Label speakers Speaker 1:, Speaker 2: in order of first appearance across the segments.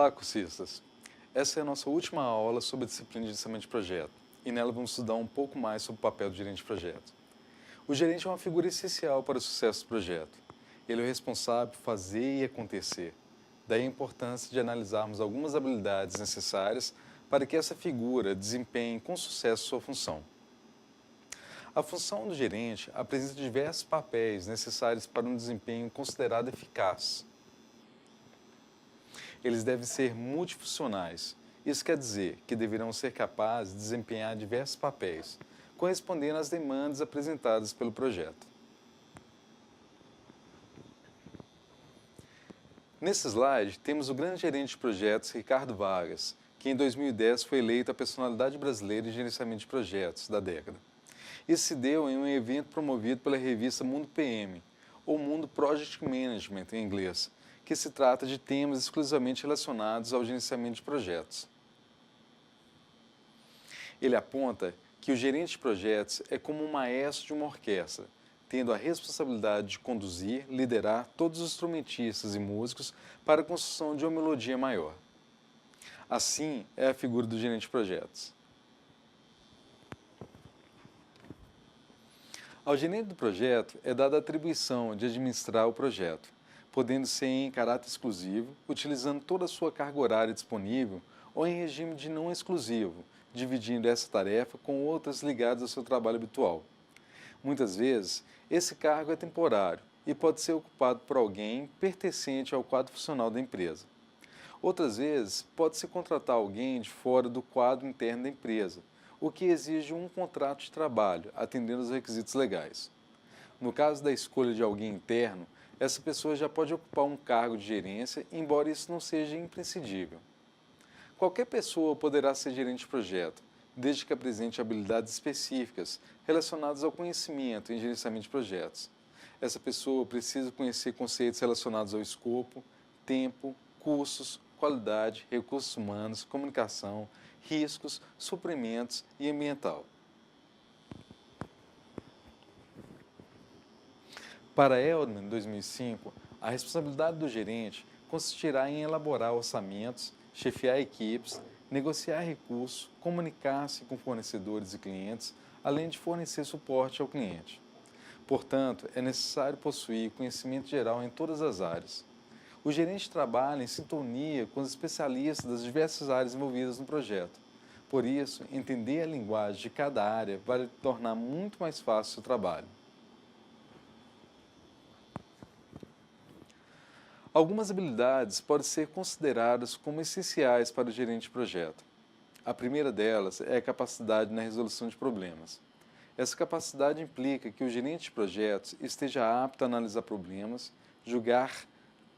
Speaker 1: Olá, cursistas! Essa é a nossa última aula sobre a disciplina de gerenciamento de projeto, e nela vamos estudar um pouco mais sobre o papel do gerente de projeto. O gerente é uma figura essencial para o sucesso do projeto. Ele é o responsável por fazer e acontecer. Daí a importância de analisarmos algumas habilidades necessárias para que essa figura desempenhe com sucesso sua função. A função do gerente apresenta diversos papéis necessários para um desempenho considerado eficaz. Eles devem ser multifuncionais. Isso quer dizer que deverão ser capazes de desempenhar diversos papéis, correspondendo às demandas apresentadas pelo projeto. Nesse slide, temos o grande gerente de projetos, Ricardo Vargas, que em 2010 foi eleito a personalidade brasileira em gerenciamento de projetos da década. Isso se deu em um evento promovido pela revista Mundo PM, ou Mundo Project Management em inglês, que se trata de temas exclusivamente relacionados ao gerenciamento de projetos. Ele aponta que o gerente de projetos é como um maestro de uma orquestra, tendo a responsabilidade de conduzir, liderar todos os instrumentistas e músicos para a construção de uma melodia maior. Assim é a figura do gerente de projetos. Ao gerente do projeto é dada a atribuição de administrar o projeto, podendo ser em caráter exclusivo, utilizando toda a sua carga horária disponível, ou em regime de não exclusivo, dividindo essa tarefa com outras ligadas ao seu trabalho habitual. Muitas vezes, esse cargo é temporário e pode ser ocupado por alguém pertencente ao quadro funcional da empresa. Outras vezes, pode-se contratar alguém de fora do quadro interno da empresa, o que exige um contrato de trabalho, atendendo aos requisitos legais. No caso da escolha de alguém interno, essa pessoa já pode ocupar um cargo de gerência, embora isso não seja imprescindível. Qualquer pessoa poderá ser gerente de projeto, desde que apresente habilidades específicas relacionadas ao conhecimento em gerenciamento de projetos. Essa pessoa precisa conhecer conceitos relacionados ao escopo, tempo, custos, qualidade, recursos humanos, comunicação, riscos, suprimentos e ambiental. Para Edelman, em 2005, a responsabilidade do gerente consistirá em elaborar orçamentos, chefiar equipes, negociar recursos, comunicar-se com fornecedores e clientes, além de fornecer suporte ao cliente. Portanto, é necessário possuir conhecimento geral em todas as áreas. O gerente trabalha em sintonia com os especialistas das diversas áreas envolvidas no projeto. Por isso, entender a linguagem de cada área vai tornar muito mais fácil o trabalho. Algumas habilidades podem ser consideradas como essenciais para o gerente de projeto. A primeira delas é a capacidade na resolução de problemas. Essa capacidade implica que o gerente de projetos esteja apto a analisar problemas, julgar,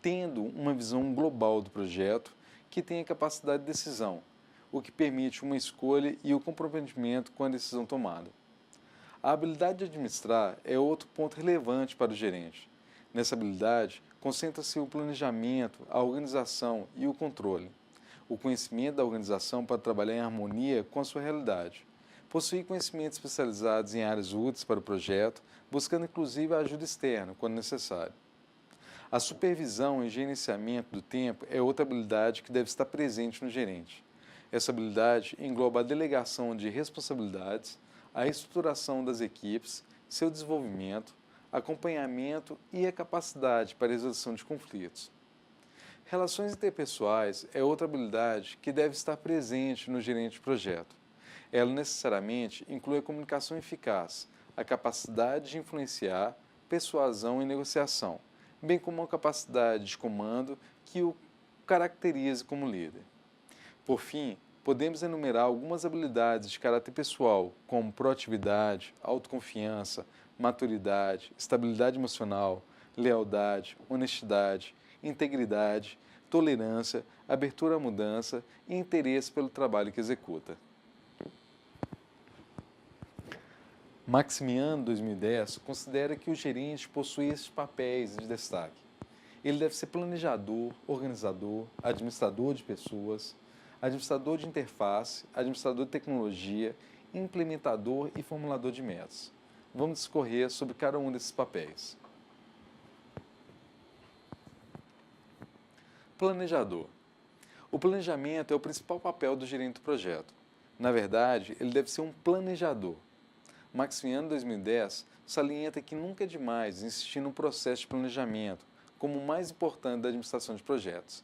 Speaker 1: tendo uma visão global do projeto, que tenha capacidade de decisão, o que permite uma escolha e o comprometimento com a decisão tomada. A habilidade de administrar é outro ponto relevante para o gerente. Nessa habilidade, concentra-se o planejamento, a organização e o controle. O conhecimento da organização para trabalhar em harmonia com a sua realidade. Possuir conhecimentos especializados em áreas úteis para o projeto, buscando inclusive a ajuda externa, quando necessário. A supervisão e gerenciamento do tempo é outra habilidade que deve estar presente no gerente. Essa habilidade engloba a delegação de responsabilidades, a estruturação das equipes, seu desenvolvimento, acompanhamento e a capacidade para a resolução de conflitos. Relações interpessoais é outra habilidade que deve estar presente no gerente de projeto. Ela necessariamente inclui a comunicação eficaz, a capacidade de influenciar, persuasão e negociação, bem como a capacidade de comando que o caracteriza como líder. Por fim, podemos enumerar algumas habilidades de caráter pessoal, como proatividade, autoconfiança, maturidade, estabilidade emocional, lealdade, honestidade, integridade, tolerância, abertura à mudança e interesse pelo trabalho que executa. Maximiano, 2010, considera que o gerente possui esses papéis de destaque. Ele deve ser planejador, organizador, administrador de pessoas, administrador de interface, administrador de tecnologia, implementador e formulador de metas. Vamos discorrer sobre cada um desses papéis. Planejador. O planejamento é o principal papel do gerente do projeto. Na verdade, ele deve ser um planejador. Maximiano, 2010, salienta que nunca é demais insistir no processo de planejamento como o mais importante da administração de projetos.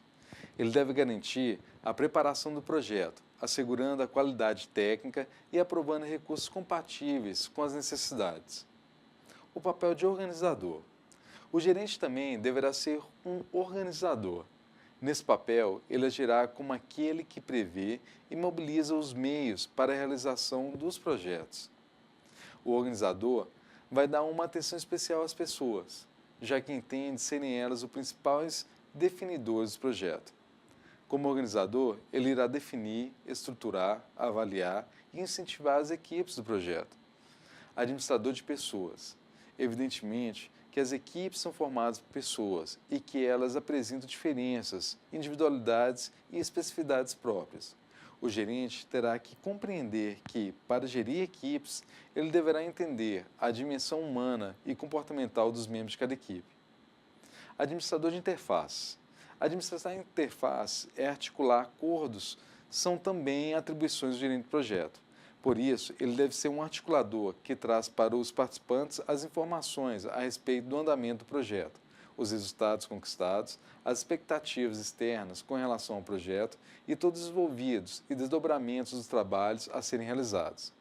Speaker 1: Ele deve garantir a preparação do projeto, assegurando a qualidade técnica e aprovando recursos compatíveis com as necessidades. O papel de organizador. O gerente também deverá ser um organizador. Nesse papel, ele agirá como aquele que prevê e mobiliza os meios para a realização dos projetos. O organizador vai dar uma atenção especial às pessoas, já que entende serem elas os principais definidores do projeto. Como organizador, ele irá definir, estruturar, avaliar e incentivar as equipes do projeto. Administrador de pessoas. Evidentemente que as equipes são formadas por pessoas e que elas apresentam diferenças, individualidades e especificidades próprias. O gerente terá que compreender que, para gerir equipes, ele deverá entender a dimensão humana e comportamental dos membros de cada equipe. Administrador de interface. Administrar interface é articular acordos, são também atribuições do gerente de projeto. Por isso, ele deve ser um articulador que traz para os participantes as informações a respeito do andamento do projeto, os resultados conquistados, as expectativas externas com relação ao projeto e todos os envolvidos e desdobramentos dos trabalhos a serem realizados.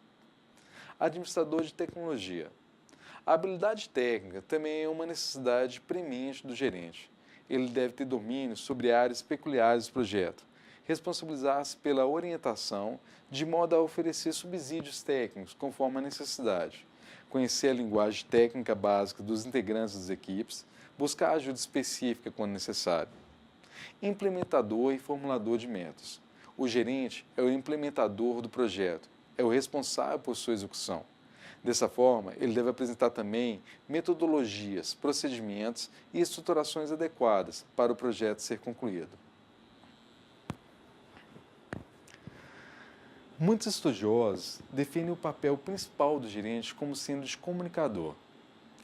Speaker 1: Administrador de tecnologia. A habilidade técnica também é uma necessidade premente do gerente. Ele deve ter domínio sobre áreas peculiares do projeto, responsabilizar-se pela orientação, de modo a oferecer subsídios técnicos conforme a necessidade, conhecer a linguagem técnica básica dos integrantes das equipes, buscar ajuda específica quando necessário. Implementador e formulador de métodos. O gerente é o implementador do projeto, é o responsável por sua execução. Dessa forma, ele deve apresentar também metodologias, procedimentos e estruturações adequadas para o projeto ser concluído. Muitos estudiosos definem o papel principal do gerente como sendo de comunicador.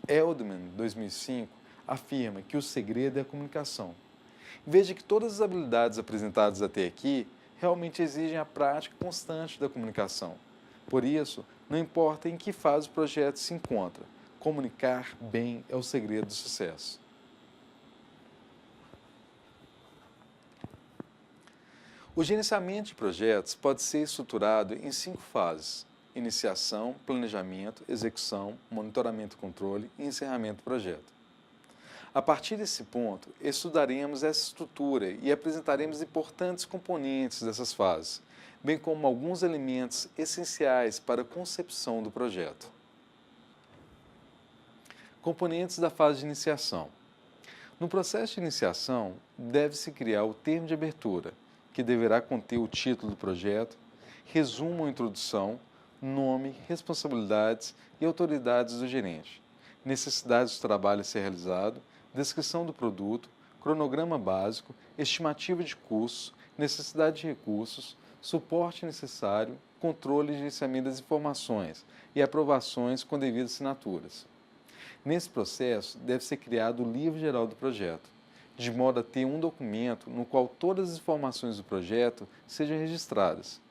Speaker 1: Edelman, 2005, afirma que o segredo é a comunicação. Veja que todas as habilidades apresentadas até aqui realmente exigem a prática constante da comunicação. Por isso, não importa em que fase o projeto se encontra, comunicar bem é o segredo do sucesso. O gerenciamento de projetos pode ser estruturado em 5 fases: iniciação, planejamento, execução, monitoramento e controle e encerramento do projeto. A partir desse ponto, estudaremos essa estrutura e apresentaremos importantes componentes dessas fases, bem como alguns elementos essenciais para a concepção do projeto. Componentes da fase de iniciação. No processo de iniciação, deve-se criar o termo de abertura, que deverá conter o título do projeto, resumo ou introdução, nome, responsabilidades e autoridades do gerente, necessidades do trabalho a ser realizado, descrição do produto, cronograma básico, estimativa de custos, necessidade de recursos, suporte necessário, controle e gerenciamento das informações e aprovações com devidas assinaturas. Nesse processo, deve ser criado o livro geral do projeto, de modo a ter um documento no qual todas as informações do projeto sejam registradas.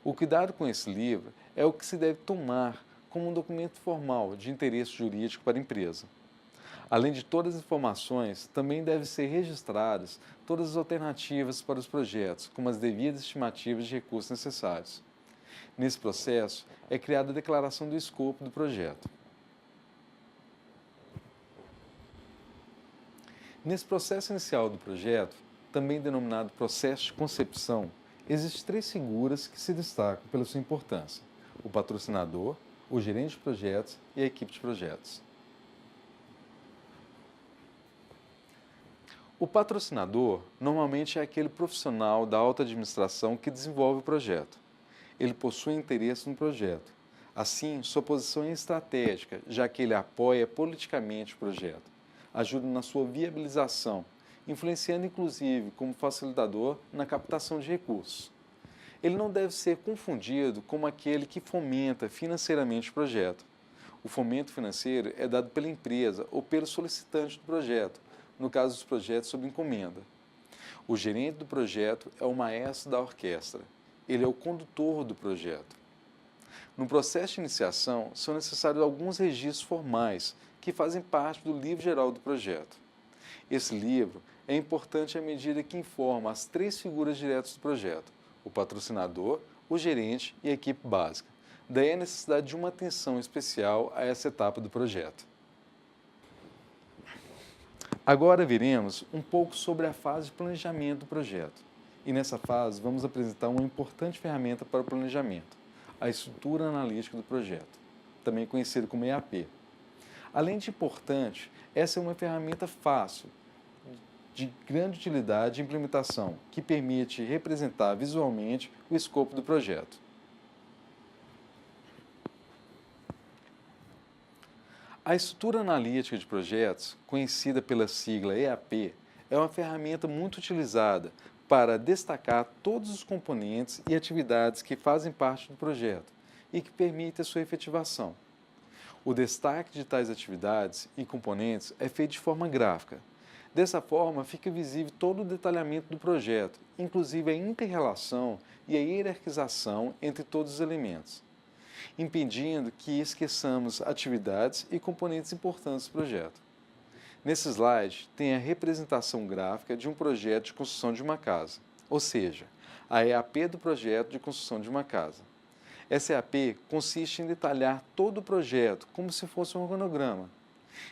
Speaker 1: O cuidado com esse livro é o que se deve tomar como um documento formal de interesse jurídico para a empresa. Além de todas as informações, também devem ser registradas todas as alternativas para os projetos, como as devidas estimativas de recursos necessários. Nesse processo, é criada a declaração do escopo do projeto. Nesse processo inicial do projeto, também denominado processo de concepção, existem 3 figuras que se destacam pela sua importância: o patrocinador, o gerente de projetos e a equipe de projetos. O patrocinador normalmente é aquele profissional da alta administração que desenvolve o projeto. Ele possui interesse no projeto. Assim, sua posição é estratégica, já que ele apoia politicamente o projeto, ajuda na sua viabilização, influenciando inclusive como facilitador na captação de recursos. Ele não deve ser confundido com aquele que fomenta financeiramente o projeto. O fomento financeiro é dado pela empresa ou pelo solicitante do projeto, no caso dos projetos sob encomenda. O gerente do projeto é o maestro da orquestra. Ele é o condutor do projeto. No processo de iniciação, são necessários alguns registros formais que fazem parte do livro geral do projeto. Esse livro é importante à medida que informa as três figuras diretas do projeto: o patrocinador, o gerente e a equipe básica. Daí a necessidade de uma atenção especial a essa etapa do projeto. Agora veremos um pouco sobre a fase de planejamento do projeto. E nessa fase vamos apresentar uma importante ferramenta para o planejamento: a estrutura analítica do projeto, também conhecida como EAP. Além de importante, essa é uma ferramenta fácil, de grande utilidade de implementação, que permite representar visualmente o escopo do projeto. A estrutura analítica de projetos, conhecida pela sigla EAP, é uma ferramenta muito utilizada para destacar todos os componentes e atividades que fazem parte do projeto e que permitem a sua efetivação. O destaque de tais atividades e componentes é feito de forma gráfica. Dessa forma, fica visível todo o detalhamento do projeto, inclusive a inter-relação e a hierarquização entre todos os elementos, impedindo que esqueçamos atividades e componentes importantes do projeto. Nesse slide tem a representação gráfica de um projeto de construção de uma casa, ou seja, a EAP do projeto de construção de uma casa. Essa EAP consiste em detalhar todo o projeto como se fosse um organograma.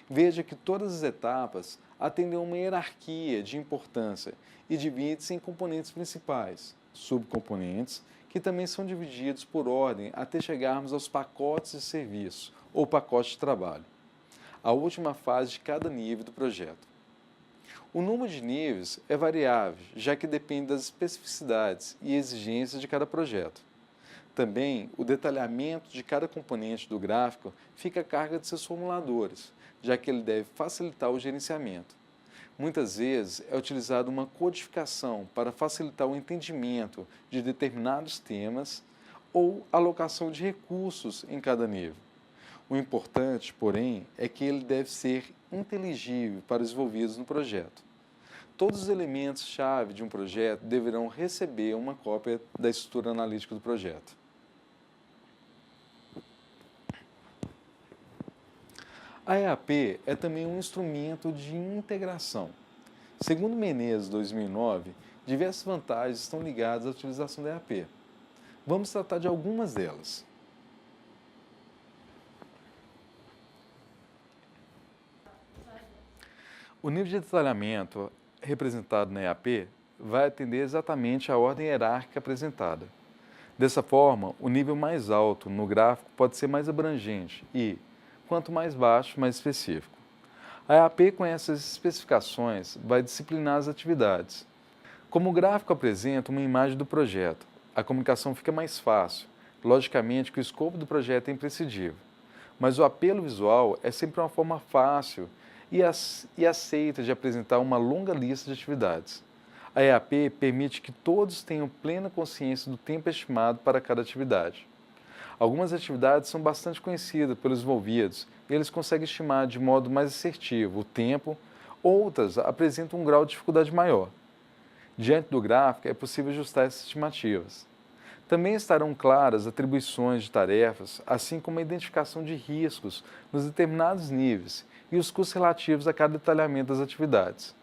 Speaker 1: Veja que todas as etapas atendem a uma hierarquia de importância e dividem-se em componentes principais, subcomponentes, que também são divididos por ordem até chegarmos aos pacotes de serviço ou pacotes de trabalho, a última fase de cada nível do projeto. O número de níveis é variável, já que depende das especificidades e exigências de cada projeto. Também, o detalhamento de cada componente do gráfico fica a cargo de seus formuladores, já que ele deve facilitar o gerenciamento. Muitas vezes é utilizada uma codificação para facilitar o entendimento de determinados temas ou alocação de recursos em cada nível. O importante, porém, é que ele deve ser inteligível para os envolvidos no projeto. Todos os elementos-chave de um projeto deverão receber uma cópia da estrutura analítica do projeto. A EAP é também um instrumento de integração. Segundo Menezes, 2009, diversas vantagens estão ligadas à utilização da EAP. Vamos tratar de algumas delas. O nível de detalhamento representado na EAP vai atender exatamente à ordem hierárquica apresentada. Dessa forma, o nível mais alto no gráfico pode ser mais abrangente e, quanto mais baixo, mais específico. A EAP, com essas especificações, vai disciplinar as atividades. Como o gráfico apresenta uma imagem do projeto, a comunicação fica mais fácil. Logicamente que o escopo do projeto é imprescindível, mas o apelo visual é sempre uma forma fácil e aceita de apresentar uma longa lista de atividades. A EAP permite que todos tenham plena consciência do tempo estimado para cada atividade. Algumas atividades são bastante conhecidas pelos envolvidos e eles conseguem estimar de modo mais assertivo o tempo, outras apresentam um grau de dificuldade maior. Diante do gráfico, é possível ajustar essas estimativas. Também estarão claras atribuições de tarefas, assim como a identificação de riscos nos determinados níveis e os custos relativos a cada detalhamento das atividades.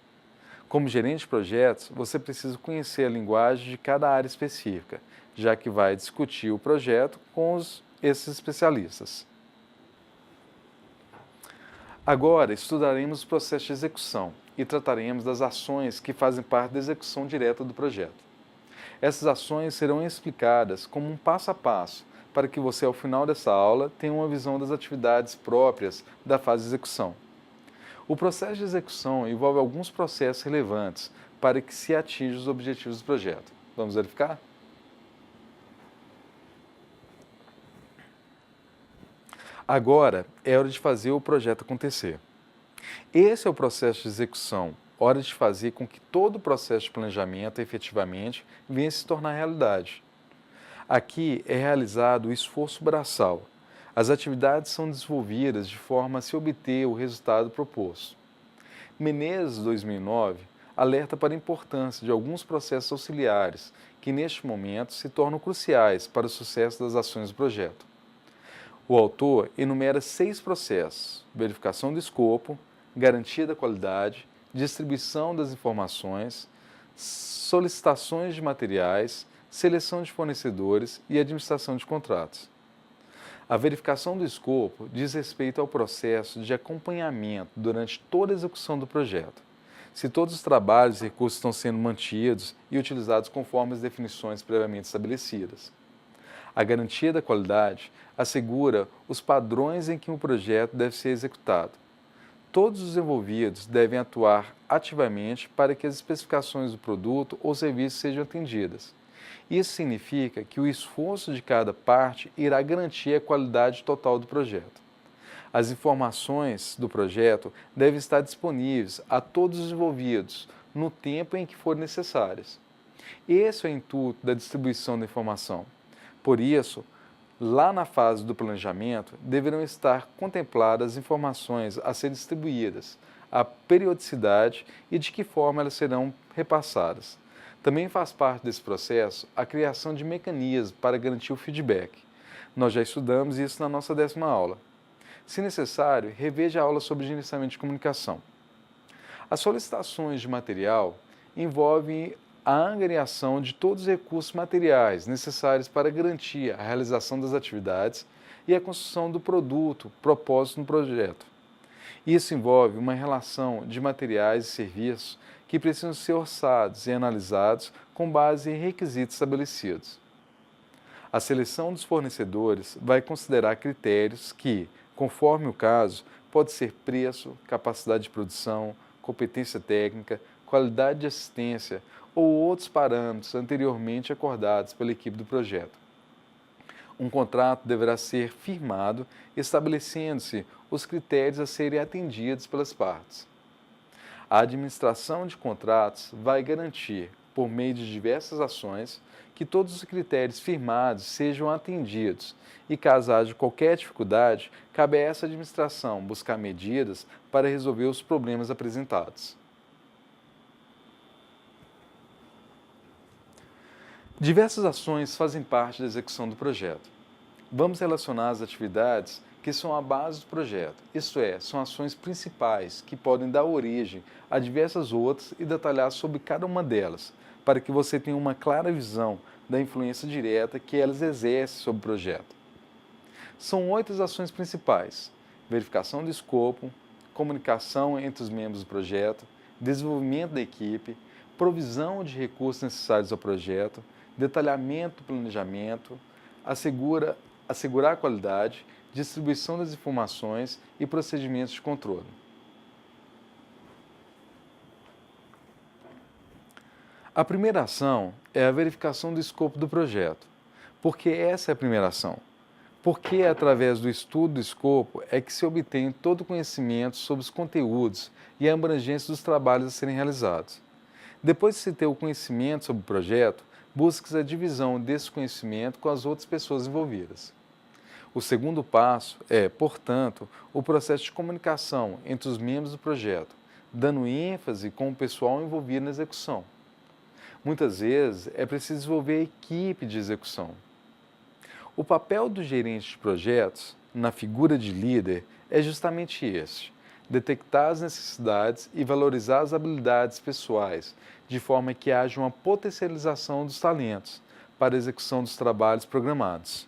Speaker 1: Como gerente de projetos, você precisa conhecer a linguagem de cada área específica, já que vai discutir o projeto com esses especialistas. Agora, estudaremos o processo de execução e trataremos das ações que fazem parte da execução direta do projeto. Essas ações serão explicadas como um passo a passo, para que você, ao final dessa aula, tenha uma visão das atividades próprias da fase de execução. O processo de execução envolve alguns processos relevantes para que se atinja os objetivos do projeto. Vamos verificar? Agora é hora de fazer o projeto acontecer. Esse é o processo de execução, hora de fazer com que todo o processo de planejamento efetivamente venha a se tornar realidade. Aqui é realizado o esforço braçal. As atividades são desenvolvidas de forma a se obter o resultado proposto. Menezes, 2009, alerta para a importância de alguns processos auxiliares, que neste momento se tornam cruciais para o sucesso das ações do projeto. O autor enumera 6 processos: verificação do escopo, garantia da qualidade, distribuição das informações, solicitações de materiais, seleção de fornecedores e administração de contratos. A verificação do escopo diz respeito ao processo de acompanhamento durante toda a execução do projeto, se todos os trabalhos e recursos estão sendo mantidos e utilizados conforme as definições previamente estabelecidas. A garantia da qualidade assegura os padrões em que um projeto deve ser executado. Todos os envolvidos devem atuar ativamente para que as especificações do produto ou serviço sejam atendidas. Isso significa que o esforço de cada parte irá garantir a qualidade total do projeto. As informações do projeto devem estar disponíveis a todos os envolvidos no tempo em que forem necessárias. Esse é o intuito da distribuição da informação. Por isso, lá na fase do planejamento, deverão estar contempladas as informações a serem distribuídas, a periodicidade e de que forma elas serão repassadas. Também faz parte desse processo a criação de mecanismos para garantir o feedback. Nós já estudamos isso na nossa 10ª aula. Se necessário, reveja a aula sobre gerenciamento de comunicação. As solicitações de material envolvem a angariação de todos os recursos materiais necessários para garantir a realização das atividades e a construção do produto proposto no projeto. Isso envolve uma relação de materiais e serviços que precisam ser orçados e analisados com base em requisitos estabelecidos. A seleção dos fornecedores vai considerar critérios que, conforme o caso, pode ser preço, capacidade de produção, competência técnica, qualidade de assistência ou outros parâmetros anteriormente acordados pela equipe do projeto. Um contrato deverá ser firmado, estabelecendo-se os critérios a serem atendidos pelas partes. A administração de contratos vai garantir, por meio de diversas ações, que todos os critérios firmados sejam atendidos e, caso haja qualquer dificuldade, cabe a essa administração buscar medidas para resolver os problemas apresentados. Diversas ações fazem parte da execução do projeto. Vamos relacionar as atividades que são a base do projeto, isto é, são ações principais que podem dar origem a diversas outras e detalhar sobre cada uma delas, para que você tenha uma clara visão da influência direta que elas exercem sobre o projeto. São 8 as ações principais: verificação do escopo, comunicação entre os membros do projeto, desenvolvimento da equipe, provisão de recursos necessários ao projeto, detalhamento do planejamento, assegurar a qualidade, distribuição das informações e procedimentos de controle. A primeira ação é a verificação do escopo do projeto. Por que essa é a primeira ação? Porque através do estudo do escopo é que se obtém todo o conhecimento sobre os conteúdos e a abrangência dos trabalhos a serem realizados. Depois de se ter o conhecimento sobre o projeto, busque a divisão desse conhecimento com as outras pessoas envolvidas. O segundo passo é, portanto, o processo de comunicação entre os membros do projeto, dando ênfase com o pessoal envolvido na execução. Muitas vezes é preciso desenvolver a equipe de execução. O papel do gerente de projetos, na figura de líder, é justamente este: detectar as necessidades e valorizar as habilidades pessoais, de forma que haja uma potencialização dos talentos para a execução dos trabalhos programados.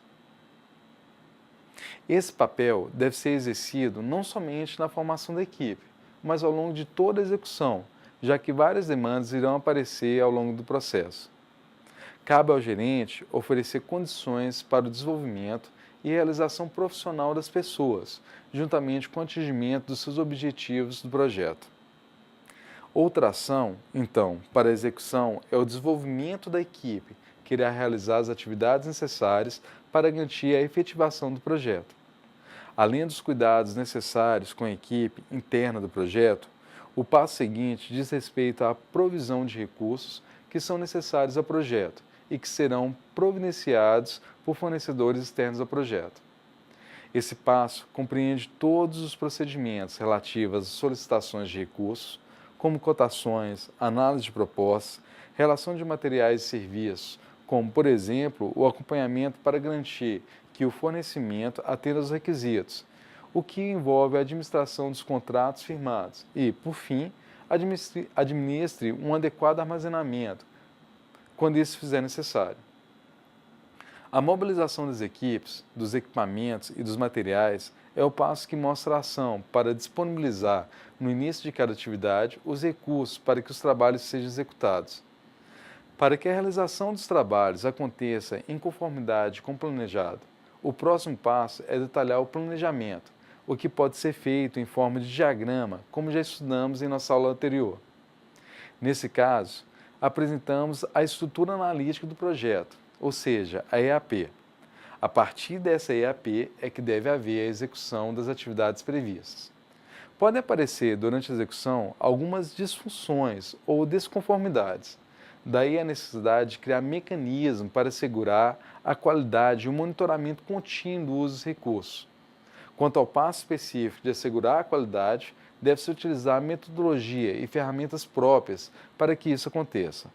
Speaker 1: Esse papel deve ser exercido não somente na formação da equipe, mas ao longo de toda a execução, já que várias demandas irão aparecer ao longo do processo. Cabe ao gerente oferecer condições para o desenvolvimento e realização profissional das pessoas, juntamente com o atingimento dos seus objetivos do projeto. Outra ação, então, para a execução é o desenvolvimento da equipe, que irá realizar as atividades necessárias para garantir a efetivação do projeto. Além dos cuidados necessários com a equipe interna do projeto, o passo seguinte diz respeito à provisão de recursos que são necessários ao projeto e que serão providenciados por fornecedores externos ao projeto. Esse passo compreende todos os procedimentos relativos às solicitações de recursos, como cotações, análise de propostas, relação de materiais e serviços, como, por exemplo, o acompanhamento para garantir que o fornecimento atenda aos requisitos, o que envolve a administração dos contratos firmados e, por fim, administre um adequado armazenamento, quando isso fizer necessário. A mobilização das equipes, dos equipamentos e dos materiais é o passo que mostra a ação para disponibilizar, no início de cada atividade, os recursos para que os trabalhos sejam executados. Para que a realização dos trabalhos aconteça em conformidade com o planejado, o próximo passo é detalhar o planejamento, o que pode ser feito em forma de diagrama, como já estudamos em nossa aula anterior. Nesse caso, apresentamos a estrutura analítica do projeto, ou seja, a EAP. A partir dessa EAP é que deve haver a execução das atividades previstas. Podem aparecer durante a execução algumas disfunções ou desconformidades. Daí a necessidade de criar mecanismos para assegurar a qualidade e o monitoramento contínuo do uso dos recursos. Quanto ao passo específico de assegurar a qualidade, deve-se utilizar metodologia e ferramentas próprias para que isso aconteça.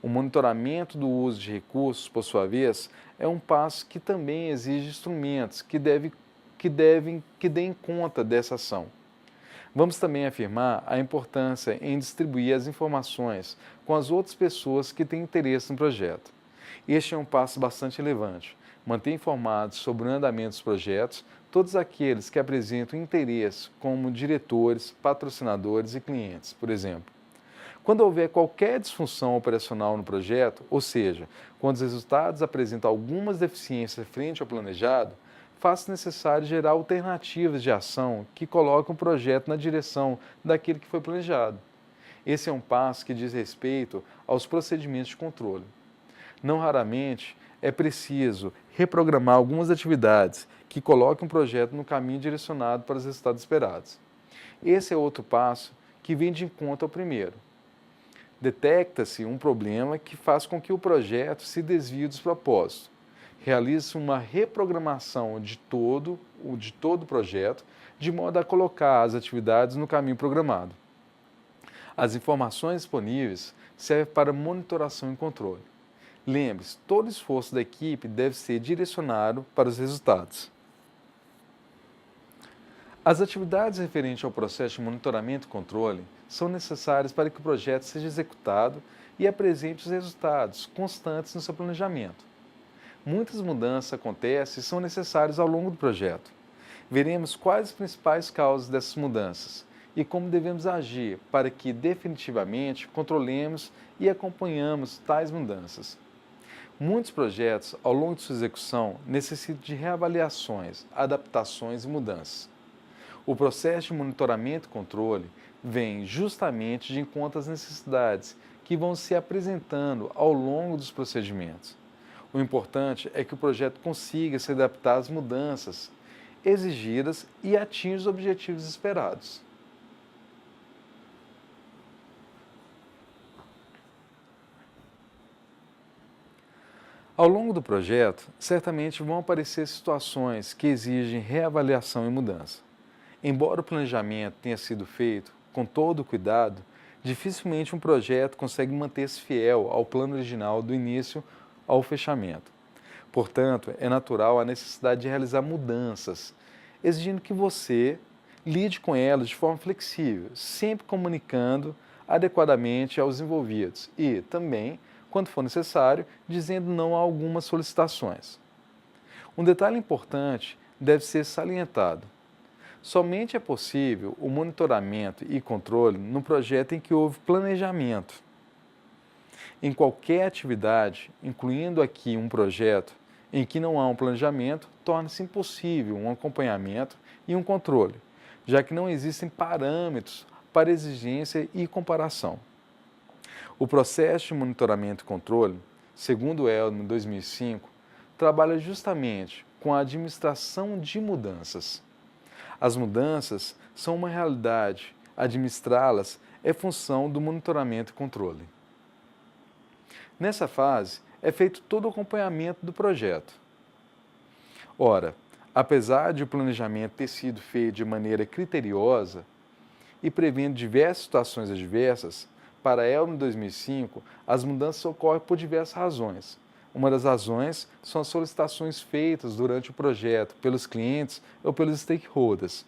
Speaker 1: O monitoramento do uso de recursos, por sua vez, é um passo que também exige instrumentos que deem conta dessa ação. Vamos também afirmar a importância em distribuir as informações com as outras pessoas que têm interesse no projeto. Este é um passo bastante relevante. Manter informados sobre o andamento dos projetos todos aqueles que apresentam interesse, como diretores, patrocinadores e clientes, por exemplo. Quando houver qualquer disfunção operacional no projeto, ou seja, quando os resultados apresentam algumas deficiências frente ao planejado, faz-se necessário gerar alternativas de ação que coloquem o projeto na direção daquilo que foi planejado. Esse é um passo que diz respeito aos procedimentos de controle. Não raramente é preciso reprogramar algumas atividades que coloquem o projeto no caminho direcionado para os resultados esperados. Esse é outro passo que vem de encontro ao primeiro. Detecta-se um problema que faz com que o projeto se desvie dos propósitos. Realiza-se uma reprogramação de todo o projeto, de modo a colocar as atividades no caminho programado. As informações disponíveis servem para monitoração e controle. Lembre-se, todo esforço da equipe deve ser direcionado para os resultados. As atividades referentes ao processo de monitoramento e controle são necessárias para que o projeto seja executado e apresente os resultados constantes no seu planejamento. Muitas mudanças acontecem e são necessárias ao longo do projeto. Veremos quais as principais causas dessas mudanças e como devemos agir para que definitivamente controlemos e acompanhamos tais mudanças. Muitos projetos, ao longo de sua execução, necessitam de reavaliações, adaptações e mudanças. O processo de monitoramento e controle vem justamente de encontro às necessidades que vão se apresentando ao longo dos procedimentos. O importante é que o projeto consiga se adaptar às mudanças exigidas e atinja os objetivos esperados. Ao longo do projeto, certamente vão aparecer situações que exigem reavaliação e mudança. Embora o planejamento tenha sido feito com todo o cuidado, dificilmente um projeto consegue manter-se fiel ao plano original do início ao fechamento. Portanto, é natural a necessidade de realizar mudanças, exigindo que você lide com elas de forma flexível, sempre comunicando adequadamente aos envolvidos e, também, quando for necessário, dizendo não a algumas solicitações. Um detalhe importante deve ser salientado. Somente é possível o monitoramento e controle no projeto em que houve planejamento. Em qualquer atividade, incluindo aqui um projeto em que não há um planejamento, torna-se impossível um acompanhamento e um controle, já que não existem parâmetros para exigência e comparação. O processo de monitoramento e controle, segundo o ELM 2005, trabalha justamente com a administração de mudanças. As mudanças são uma realidade, administrá-las é função do monitoramento e controle. Nessa fase, é feito todo o acompanhamento do projeto. Ora, apesar de o planejamento ter sido feito de maneira criteriosa e prevendo diversas situações adversas, para a Elbit 2005, as mudanças ocorrem por diversas razões. Uma das razões são as solicitações feitas durante o projeto pelos clientes ou pelos stakeholders.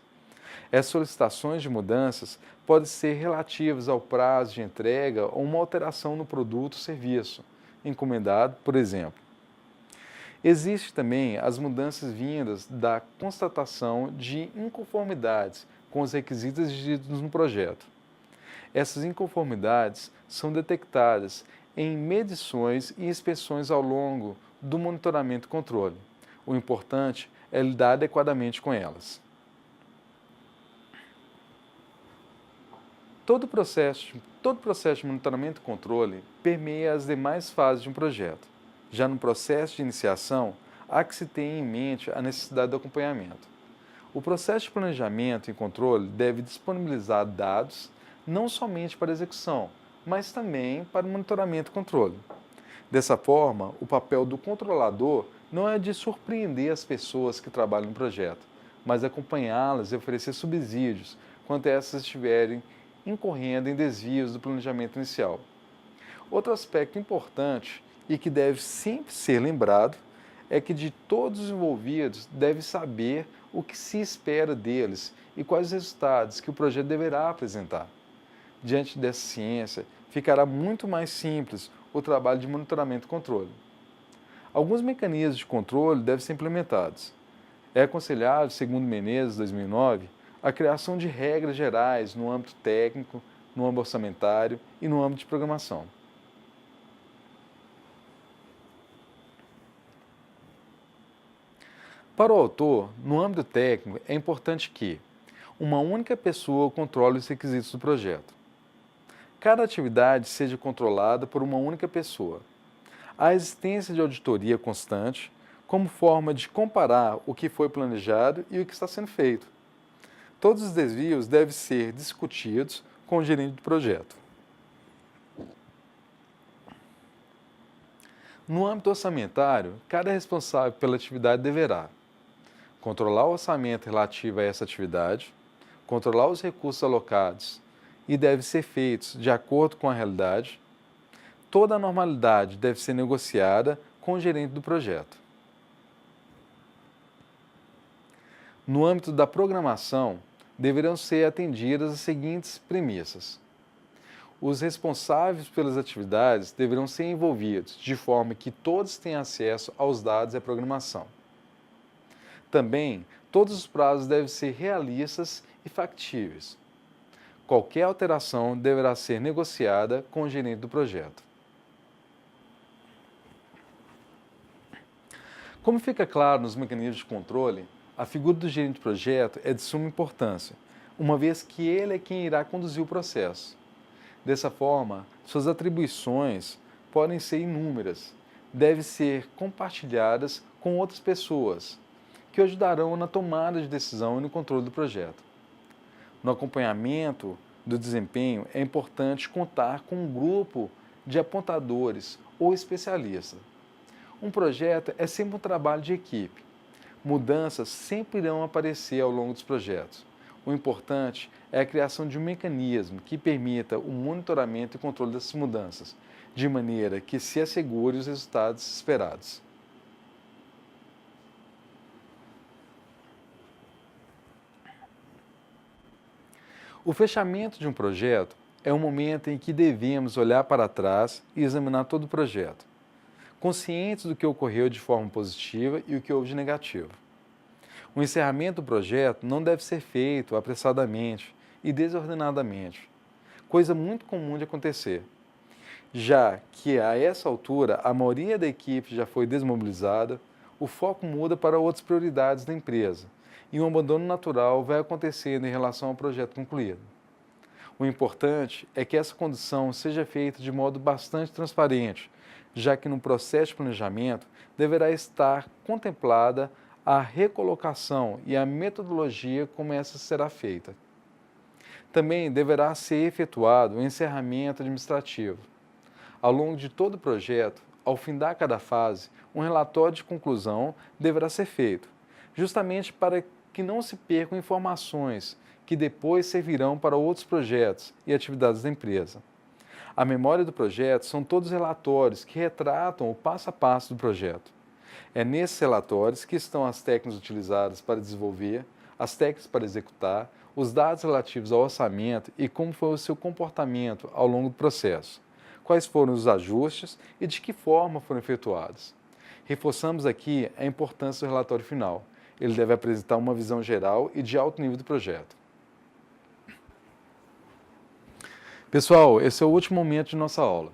Speaker 1: Essas solicitações de mudanças podem ser relativas ao prazo de entrega ou uma alteração no produto ou serviço encomendado, por exemplo. Existem também as mudanças vindas da constatação de inconformidades com os requisitos exigidos no projeto. Essas inconformidades são detectadas em medições e inspeções ao longo do monitoramento e controle. O importante é lidar adequadamente com elas. Todo processo de monitoramento e controle permeia as demais fases de um projeto. Já no processo de iniciação, há que se ter em mente a necessidade do acompanhamento. O processo de planejamento e controle deve disponibilizar dados não somente para execução, mas também para monitoramento e controle. Dessa forma, o papel do controlador não é de surpreender as pessoas que trabalham no projeto, mas acompanhá-las e oferecer subsídios quando essas estiverem incorrendo em desvios do planejamento inicial. Outro aspecto importante e que deve sempre ser lembrado é que de todos os envolvidos deve saber o que se espera deles e quais os resultados que o projeto deverá apresentar. Diante dessa ciência, ficará muito mais simples o trabalho de monitoramento e controle. Alguns mecanismos de controle devem ser implementados. É aconselhável, segundo Menezes, 2009, a criação de regras gerais no âmbito técnico, no âmbito orçamentário e no âmbito de programação. Para o autor, no âmbito técnico, é importante que uma única pessoa controle os requisitos do projeto. Cada atividade seja controlada por uma única pessoa. A existência de auditoria constante, como forma de comparar o que foi planejado e o que está sendo feito. Todos os desvios devem ser discutidos com o gerente do projeto. No âmbito orçamentário, cada responsável pela atividade deverá controlar o orçamento relativo a essa atividade, controlar os recursos alocados e devem ser feitos de acordo com a realidade. Toda a normalidade deve ser negociada com o gerente do projeto. No âmbito da programação, deverão ser atendidas as seguintes premissas. Os responsáveis pelas atividades deverão ser envolvidos de forma que todos tenham acesso aos dados e à programação. Também, todos os prazos devem ser realistas e factíveis. Qualquer alteração deverá ser negociada com o gerente do projeto. Como fica claro nos mecanismos de controle, a figura do gerente de projeto é de suma importância, uma vez que ele é quem irá conduzir o processo. Dessa forma, suas atribuições podem ser inúmeras, devem ser compartilhadas com outras pessoas, que o ajudarão na tomada de decisão e no controle do projeto. No acompanhamento do desempenho, é importante contar com um grupo de apontadores ou especialistas. Um projeto é sempre um trabalho de equipe. Mudanças sempre irão aparecer ao longo dos projetos. O importante é a criação de um mecanismo que permita o monitoramento e controle dessas mudanças, de maneira que se assegure os resultados esperados. O fechamento de um projeto é um momento em que devemos olhar para trás e examinar todo o projeto, conscientes do que ocorreu de forma positiva e o que houve de negativo. O encerramento do projeto não deve ser feito apressadamente e desordenadamente, coisa muito comum de acontecer, já que a essa altura a maioria da equipe já foi desmobilizada, o foco muda para outras prioridades da empresa e um abandono natural vai acontecendo em relação ao projeto concluído. O importante é que essa condução seja feita de modo bastante transparente, já que no processo de planejamento deverá estar contemplada a recolocação e a metodologia como essa será feita. Também deverá ser efetuado o encerramento administrativo. Ao longo de todo o projeto, ao findar cada fase, um relatório de conclusão deverá ser feito, justamente para que não se percam informações que depois servirão para outros projetos e atividades da empresa. A memória do projeto são todos relatórios que retratam o passo a passo do projeto. É nesses relatórios que estão as técnicas utilizadas para desenvolver, as técnicas para executar, os dados relativos ao orçamento e como foi o seu comportamento ao longo do processo, quais foram os ajustes e de que forma foram efetuados. Reforçamos aqui a importância do relatório final. Ele deve apresentar uma visão geral e de alto nível do projeto. Pessoal, esse é o último momento de nossa aula.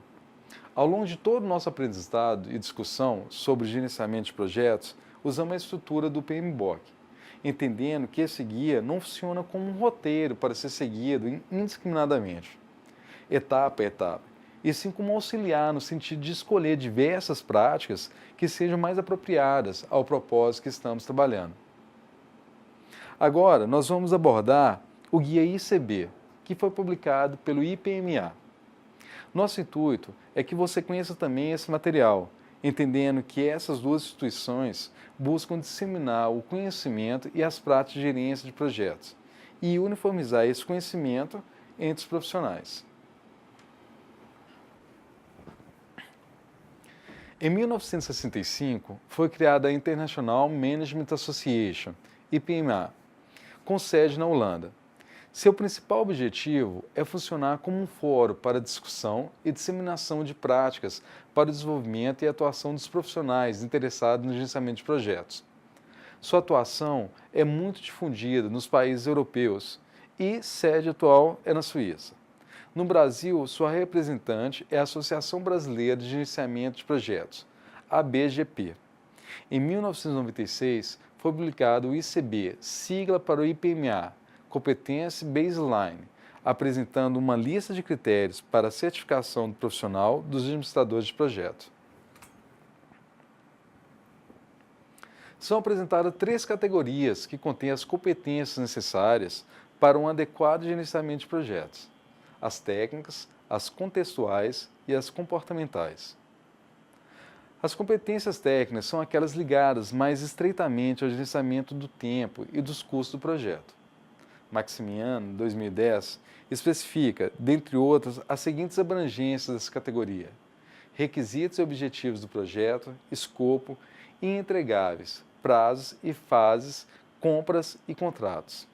Speaker 1: Ao longo de todo o nosso aprendizado e discussão sobre gerenciamento de projetos, usamos a estrutura do PMBOK, entendendo que esse guia não funciona como um roteiro para ser seguido indiscriminadamente, etapa a etapa, e sim como auxiliar no sentido de escolher diversas práticas que sejam mais apropriadas ao propósito que estamos trabalhando. Agora, nós vamos abordar o guia ICB, que foi publicado pelo IPMA. Nosso intuito é que você conheça também esse material, entendendo que essas duas instituições buscam disseminar o conhecimento e as práticas de gerência de projetos e uniformizar esse conhecimento entre os profissionais. Em 1965, foi criada a International Management Association, IPMA, com sede na Holanda. Seu principal objetivo é funcionar como um fórum para discussão e disseminação de práticas para o desenvolvimento e atuação dos profissionais interessados no gerenciamento de projetos. Sua atuação é muito difundida nos países europeus e sede atual é na Suíça. No Brasil, sua representante é a Associação Brasileira de Gerenciamento de Projetos, ABGP. Em 1996, foi publicado o ICB, sigla para o IPMA, Competência Baseline, apresentando uma lista de critérios para a certificação do profissional dos administradores de projeto. São apresentadas 3 categorias que contêm as competências necessárias para um adequado gerenciamento de projetos: as técnicas, as contextuais e as comportamentais. As competências técnicas são aquelas ligadas mais estreitamente ao gerenciamento do tempo e dos custos do projeto. Maximiano, 2010, especifica, dentre outras, as seguintes abrangências dessa categoria: requisitos e objetivos do projeto, escopo e entregáveis, prazos e fases, compras e contratos.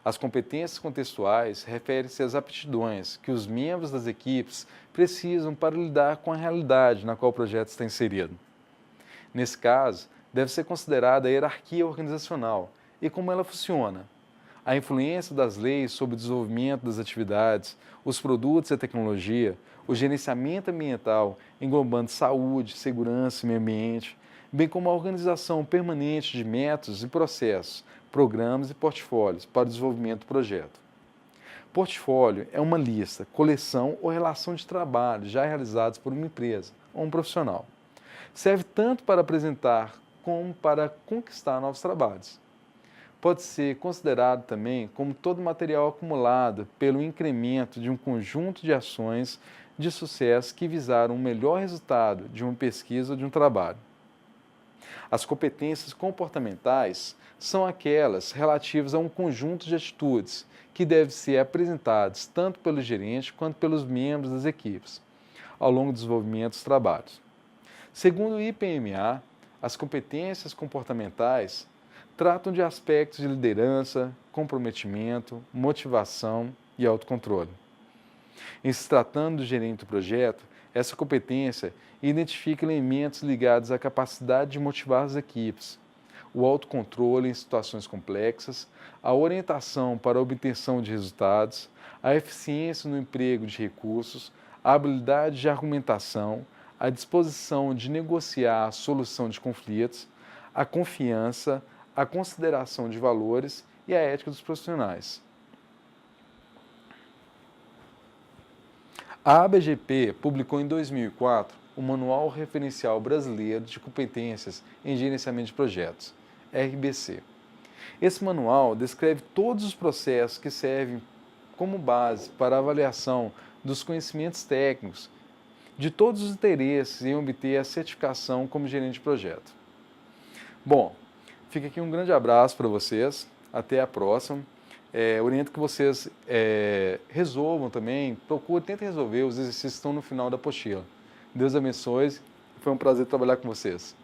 Speaker 1: As competências contextuais referem-se às aptidões que os membros das equipes precisam para lidar com a realidade na qual o projeto está inserido. Nesse caso, deve ser considerada a hierarquia organizacional e como ela funciona, a influência das leis sobre o desenvolvimento das atividades, os produtos e a tecnologia, o gerenciamento ambiental, englobando saúde, segurança e meio ambiente, bem como a organização permanente de métodos e processos, programas e portfólios para o desenvolvimento do projeto. Portfólio é uma lista, coleção ou relação de trabalhos já realizados por uma empresa ou um profissional. Serve tanto para apresentar como para conquistar novos trabalhos. Pode ser considerado também como todo material acumulado pelo incremento de um conjunto de ações de sucesso que visaram um melhor resultado de uma pesquisa ou de um trabalho. As competências comportamentais são aquelas relativas a um conjunto de atitudes que devem ser apresentadas tanto pelo gerente quanto pelos membros das equipes ao longo do desenvolvimento dos trabalhos. Segundo o IPMA, as competências comportamentais tratam de aspectos de liderança, comprometimento, motivação e autocontrole. Em se tratando do gerente do projeto, essa competência identifica elementos ligados à capacidade de motivar as equipes, o autocontrole em situações complexas, a orientação para a obtenção de resultados, a eficiência no emprego de recursos, a habilidade de argumentação, a disposição de negociar a solução de conflitos, a confiança, a consideração de valores e a ética dos profissionais. A ABGP publicou em 2004 o Manual Referencial Brasileiro de Competências em Gerenciamento de Projetos, RBC. Esse manual descreve todos os processos que servem como base para a avaliação dos conhecimentos técnicos de todos os interesses em obter a certificação como gerente de projeto. Bom, fica aqui um grande abraço para vocês, até a próxima. Oriento que vocês resolvam também, tentem resolver os exercícios que estão no final da apostila. Deus abençoe, foi um prazer trabalhar com vocês.